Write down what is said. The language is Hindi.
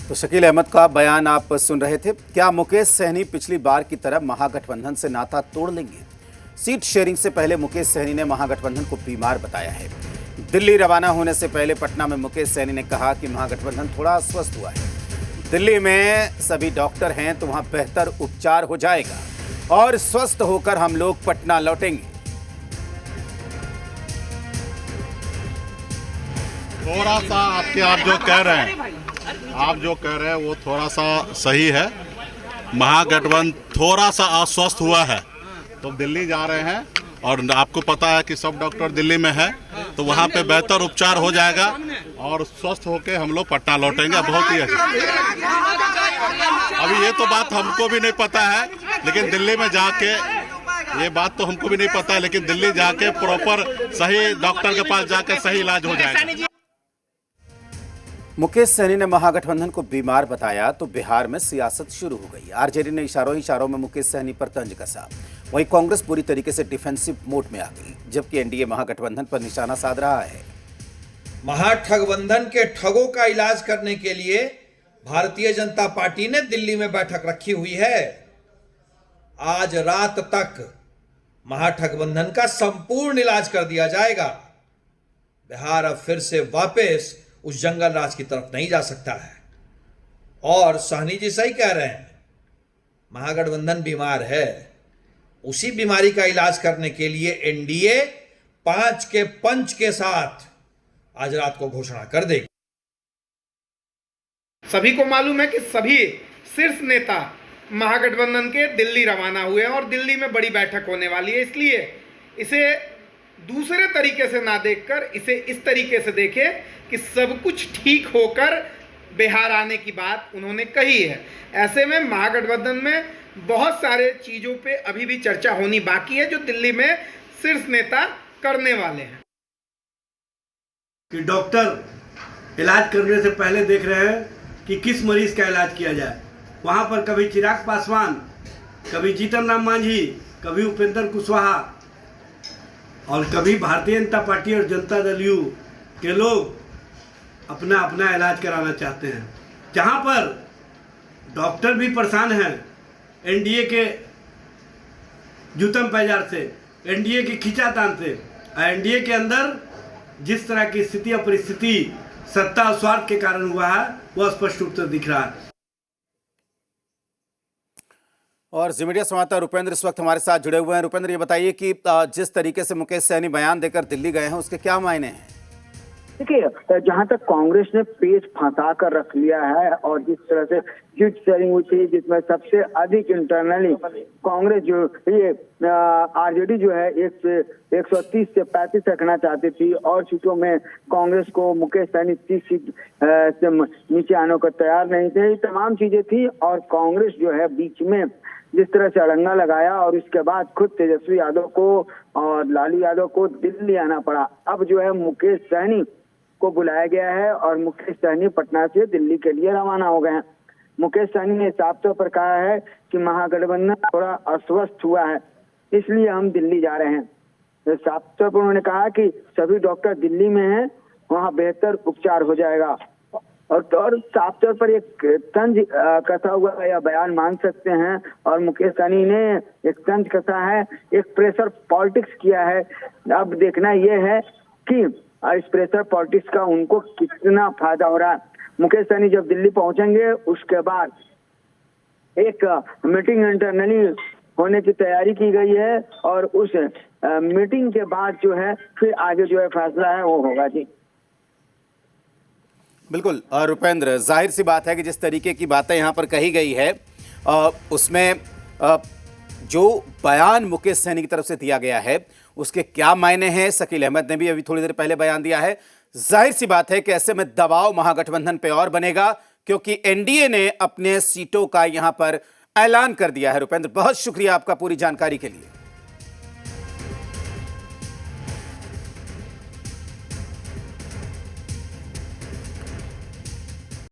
तो शकील अहमद का बयान आप सुन रहे थे। क्या मुकेश सहनी पिछली बार की तरह महागठबंधन से नाता तोड़ लेंगे? सीट शेयरिंग से पहले मुकेश सहनी ने महागठबंधन को बीमार बताया है। दिल्ली रवाना होने से पहले पटना में मुकेश सहनी ने कहा कि महागठबंधन थोड़ा अस्वस्थ हुआ है। दिल्ली में सभी डॉक्टर हैं तो वहां बेहतर उपचार हो जाएगा और स्वस्थ होकर हम लोग पटना लौटेंगे। थोड़ा सा आप जो कह रहे हैं वो थोड़ा सा सही है। महागठबंधन थोड़ा सा अस्वस्थ हुआ है तो दिल्ली जा रहे हैं और आपको पता है कि सब डॉक्टर दिल्ली में है तो वहाँ पे बेहतर उपचार हो जाएगा और स्वस्थ होके हम लोग पटना लौटेंगे। बहुत ही अच्छा। अभी ये तो बात हमको भी नहीं पता है, लेकिन दिल्ली में जाके ये बात तो हमको भी नहीं पता है, लेकिन दिल्ली जाके प्रॉपर सही डॉक्टर के पास जाके सही इलाज हो जाएगा। मुकेश सहनी ने महागठबंधन को बीमार बताया तो बिहार में सियासत शुरू हो गई। आरजेडी ने इशारों में मुकेश सहनी पर तंज कसा। वहीं कांग्रेस पूरी तरीके से डिफेंसिव मोड में आ गई, जबकि एनडीए महागठबंधन पर निशाना साध रहा है। महागठबंधन के ठगों का इलाज करने के लिए भारतीय जनता पार्टी ने दिल्ली में बैठक रखी हुई है। आज रात तक महागठबंधन का संपूर्ण इलाज कर दिया जाएगा। बिहार अब फिर से वापस उस जंगल राज की तरफ नहीं जा सकता है। और सहनी जी सही कह रहे हैं, महागठबंधन बीमार है। उसी बीमारी का इलाज करने के लिए एनडीए 5 के पंच के साथ आज रात को घोषणा कर देगी। सभी को मालूम है कि सभी शीर्ष नेता महागठबंधन के दिल्ली रवाना हुए हैं और दिल्ली में बड़ी बैठक होने वाली है। इसलिए इसे दूसरे तरीके से ना देखकर इसे इस तरीके से देखें कि सब कुछ ठीक होकर बिहार आने की बात उन्होंने कही है। ऐसे में महागठबंधन में बहुत सारे चीज़ों पे अभी भी चर्चा होनी बाकी है जो दिल्ली में शीर्ष नेता करने वाले हैं। कि डॉक्टर इलाज करने से पहले देख रहे हैं कि किस मरीज का इलाज किया जाए। वहाँ पर कभी चिराग पासवान, कभी जीतन राम मांझी, कभी उपेंद्र कुशवाहा और कभी भारतीय जनता पार्टी और जनता दल यू के लोग अपना अपना इलाज कराना चाहते हैं। जहाँ पर डॉक्टर भी परेशान हैं एनडीए के जूतम पैजार से, एनडीए की खींचातान से। एनडीए के अंदर जिस तरह की स्थिति और परिस्थिति सत्ता और स्वार्थ के कारण हुआ है वह स्पष्ट रूप से दिख रहा है। और जी मीडिया संवाददाता रुपेंद्र इस वक्त हमारे साथ जुड़े हुए हैं। रुपेंद्र, ये बताइए कि जिस तरीके से मुकेश सहनी बयान देकर दिल्ली गए हैं उसके क्या मायने हैं? देखिए, जहां तक कांग्रेस ने पेच फंसा कर रख लिया है और जिस तरह से सीट शेयरिंग हुई थी जिसमें सबसे अधिक इंटरनली कांग्रेस जो ये आरजेडी जो है 130 से 35 रखना चाहती थी और सीटों में कांग्रेस को मुकेश सहनी 30 सीट से नीचे आने को तैयार नहीं थे। ये तमाम चीजें थी और कांग्रेस जो है बीच में जिस तरह से अड़ंगा लगाया और इसके बाद खुद तेजस्वी यादव को और लालू यादव को दिल्ली आना पड़ा। अब जो है मुकेश सहनी को बुलाया गया है और मुकेश सहनी पटना से दिल्ली के लिए रवाना हो गए हैं। मुकेश सहनी ने साफ तौर पर कहा है कि महागठबंधन थोड़ा अस्वस्थ हुआ है, इसलिए हम दिल्ली जा रहे हैं। तो साफ तौर पर उन्होंने कहा कि सभी डॉक्टर दिल्ली में हैं, वहाँ बेहतर उपचार हो जाएगा। और साफ तौर पर एक तंज कसा हुआ या बयान मान सकते हैं और मुकेश सहनी ने एक तंज कसा है, एक प्रेशर पॉलिटिक्स किया है। अब देखना यह है कि इस प्रेशर पॉलिटिक्स का उनको कितना फायदा हो रहा है। मुकेश सहनी जब दिल्ली पहुंचेंगे उसके बाद एक मीटिंग इंटरनली होने की तैयारी की गई है और उस मीटिंग के बाद जो है फिर आगे जो है फैसला है वो होगा। जी बिल्कुल रुपेंद्र, जाहिर सी बात है कि जिस तरीके की बातें यहाँ पर कही गई है उसमें जो बयान मुकेश सहनी की तरफ से दिया गया है उसके क्या मायने हैं, शकील अहमद ने भी अभी थोड़ी देर पहले बयान दिया है। जाहिर सी बात है कि ऐसे में दबाव महागठबंधन पे और बनेगा क्योंकि एनडीए ने अपने सीटों का यहां पर ऐलान कर दिया है। रुपेंद्र, बहुत शुक्रिया आपका पूरी जानकारी के लिए।